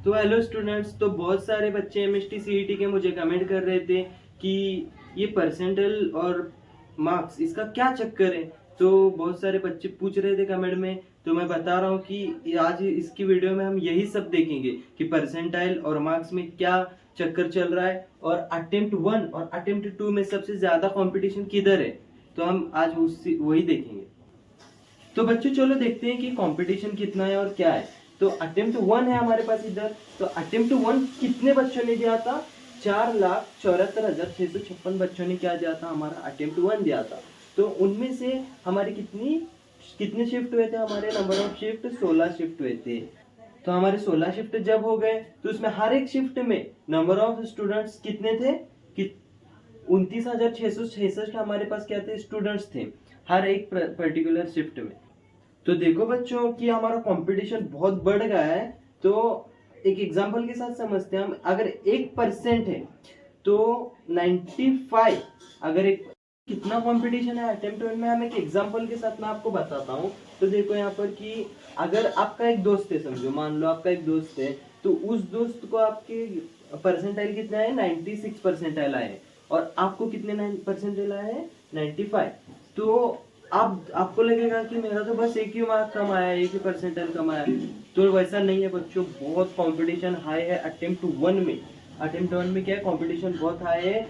तो hello students, तो बहुत सारे बच्चे एमएसटी सीईटी के मुझे कमेंट कर रहे थे कि ये परसेंटाइल और मार्क्स इसका क्या चक्कर है। तो बहुत सारे बच्चे पूछ रहे थे कमेंट में, तो मैं बता रहा हूँ कि आज इसकी वीडियो में हम यही सब देखेंगे कि परसेंटाइल और मार्क्स में क्या चक्कर चल रहा है और अटेम्प्ट 1 और अटेम्प्ट 2 में सबसे ज्यादा कंपटीशन किधर है। तो हम आज वही देखेंगे। तो बच्चों चलो देखते हैं कि कंपटीशन कितना है और क्या है। तो अटेम्प्ट 1 है हमारे पास इधर। तो अटेम्प्ट 1 कितने बच्चों ने दिया था? 4,74,656 बच्चों ने क्या दिया था? हमारा अटेम्प्ट 1 दिया था। तो उनमें से हमारे कितने शिफ्ट हुए थे? हमारे नंबर ऑफ शिफ्ट 16 शिफ्ट हुए थे। तो हमारे 16 शिफ्ट जब हो गए तो उसमें हर एक शिफ्ट में नंबर ऑफ स्टूडेंट्स कितने थे कि 29,666 हमारे पास क्या थे? स्टूडेंट्स थे हर एक पर्टिकुलर शिफ्ट में। तो देखो बच्चों कि हमारा कंपटीशन बहुत बढ़ गया है। तो एक एग्जांपल के साथ समझते हैं हम। अगर 1% है तो 95, अगर एक कितना कंपटीशन है अटेम्प्ट में, हम एक एग्जांपल के साथ मैं आपको बताता हूँ। तो देखो यहाँ पर कि अगर आपका एक दोस्त है, समझो मान लो आपका एक दोस्त है, तो उस दोस्त को आपके परसेंटाइल कितना है? 96 परसेंटाइल आए और आपको कितने परसेंटाइल आए हैं? 95। तो आपको लगेगा कि मेरा तो बस एक ही मार्क कम आया है, एक ही परसेंटाइल कम आया है। तो वैसा नहीं है बच्चों, बहुत कंपटीशन हाई है अटेम्प्ट 1 में। अटेम्प्ट 1 में क्या है? कंपटीशन बहुत हाई है।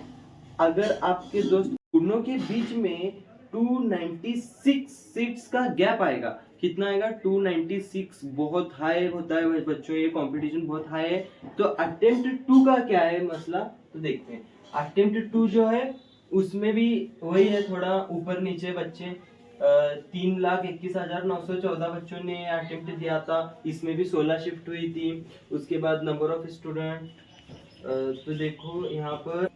अगर आपके दोस्त दोनों के बीच में 296 सीट्स का गैप आएगा। कितना आएगा? 296। बहुत हाई होता है बच्चों, ये कंपटीशन बहुत हाई है। तो अटेम्प्ट 2 का क्या है मसला, तो देखते हैं। अटेम्प्ट 2 जो है उसमें भी वही है, थोड़ा ऊपर नीचे बच्चे। 3,21,914 बच्चों ने अटेम्प्ट दिया था। इसमें भी 16 शिफ्ट हुई थी। उसके बाद नंबर ऑफ स्टूडेंट, तो देखो यहाँ पर,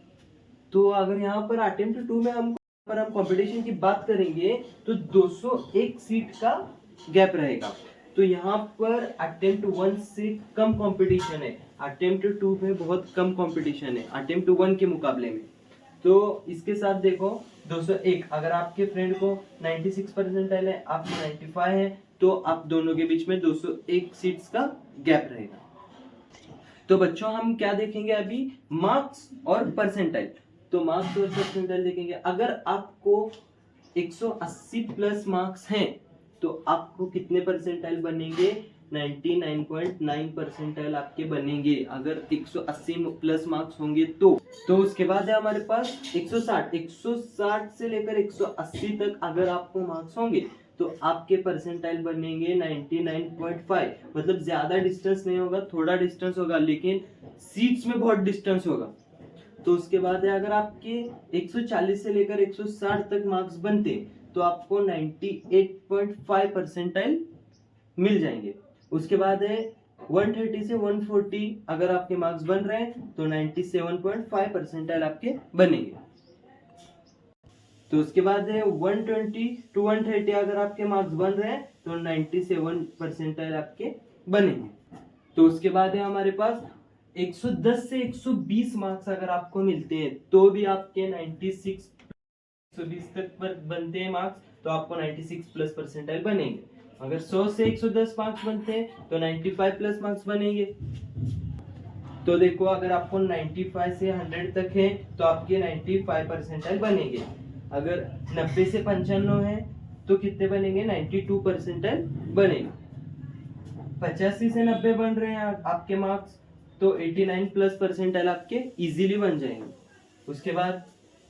तो अगर यहाँ पर अटेम्प्ट 2 में हम कंपटीशन की बात करेंगे तो 201 सीट का गैप रहेगा। तो यहाँ पर अटेम्प्ट 1 से कम कंपटीशन है, अटेम्प्ट 2 में बहुत कम कंपटीशन है अटेम्प्ट 1 के मुकाबले में। तो इसके साथ देखो 201, अगर आपके फ्रेंड को 96 परसेंटाइल है, आपको 95 है, तो आप दोनों के बीच में 201 सीट्स का गैप रहेगा। तो बच्चों हम क्या देखेंगे अभी? मार्क्स और परसेंटाइल। तो मार्क्स और परसेंटाइल देखेंगे। अगर आपको 180 प्लस मार्क्स हैं तो आपको कितने परसेंटाइल बनेंगे? 99.9 परसेंटाइल आपके बनेंगे अगर 180 प्लस मार्क्स होंगे तो उसके बाद है हमारे पास 160 से लेकर 180 तक अगर आपको मार्क्स होंगे तो आपके परसेंटाइल बनेंगे 99.5। मतलब ज्यादा डिस्टेंस नहीं होगा, थोड़ा डिस्टेंस होगा, लेकिन सीट्स में बहुत डिस्टेंस होगा। तो उसके बाद है अगर आपके 140 से लेकर 160 तक मार्क्स बनते तो आपको 98.5 परसेंटाइल मिल जाएंगे। उसके बाद है 130 से 140 अगर आपके मार्क्स बन रहे हैं तो 97.5 परसेंटाइल आपके बनेंगे। तो उसके बाद है 120 टू 130 अगर आपके मार्क्स बन रहे हैं तो 97 परसेंटाइल आपके बनेंगे। तो उसके बाद है हमारे पास 110 से 120 मार्क्स अगर आपको मिलते हैं तो भी आपके 96 120 तक पर बनते हैं मार्क्स, तो आपको 96 प्लस परसेंटाइल बनेंगे। अगर 100 से 110 मार्क्स बनते हैं तो 95 प्लस मार्क्स बनेंगे। तो देखो अगर आपको 95 से 100 तक है तो आपके 95 परसेंटाइल बनेंगे। अगर 90 से 95 है तो कितने बनेंगे? 92 परसेंटाइल बनेंगे। 85 से 90 बन रहे हैं आपके मार्क्स तो 89 प्लस परसेंटाइल आपके इजीली बन जाएंगे। उसके बाद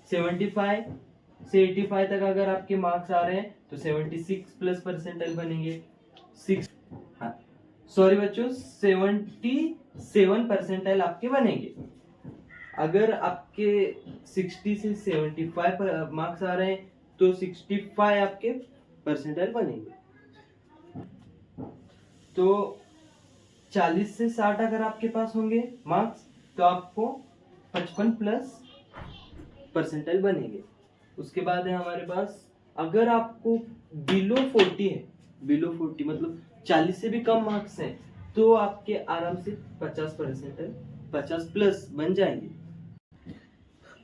75 से 85 तक अगर आपके मार्क्स आ रहे हैं तो 76 प्लस परसेंटाइल बनेंगे। 77 परसेंटाइल आपके बनेंगे। अगर आपके 60 से 75 मार्क्स आ रहे हैं तो 65 आपके परसेंटाइल बनेंगे। तो 40 से 60 अगर आपके पास होंगे मार्क्स तो आपको 55 प्लस परसेंटाइल बनेंगे। उसके बाद है हमारे पास अगर आपको बिलो 40 है, बिलो 40 मतलब 40 से भी कम मार्क्स हैं, तो आपके आराम से 50 परसेंटाइल 50 प्लस बन जाएंगे।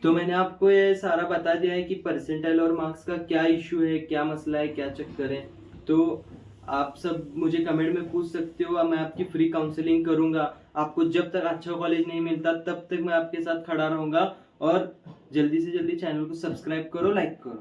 तो मैंने आपको ये सारा बता दिया है कि परसेंटाइल और मार्क्स का क्या इश्यू है, क्या मसला है, क्या चक्कर है। तो आप सब मुझे कमेंट में पूछ सकते हो, मैं आपकी फ्री काउंसलिंग करूंगा। आपको जब तक अच्छा कॉलेज नहीं मिलता तब तक मैं आपके साथ खड़ा रहूंगा। और जल्दी से जल्दी चैनल को सब्सक्राइब करो, लाइक करो।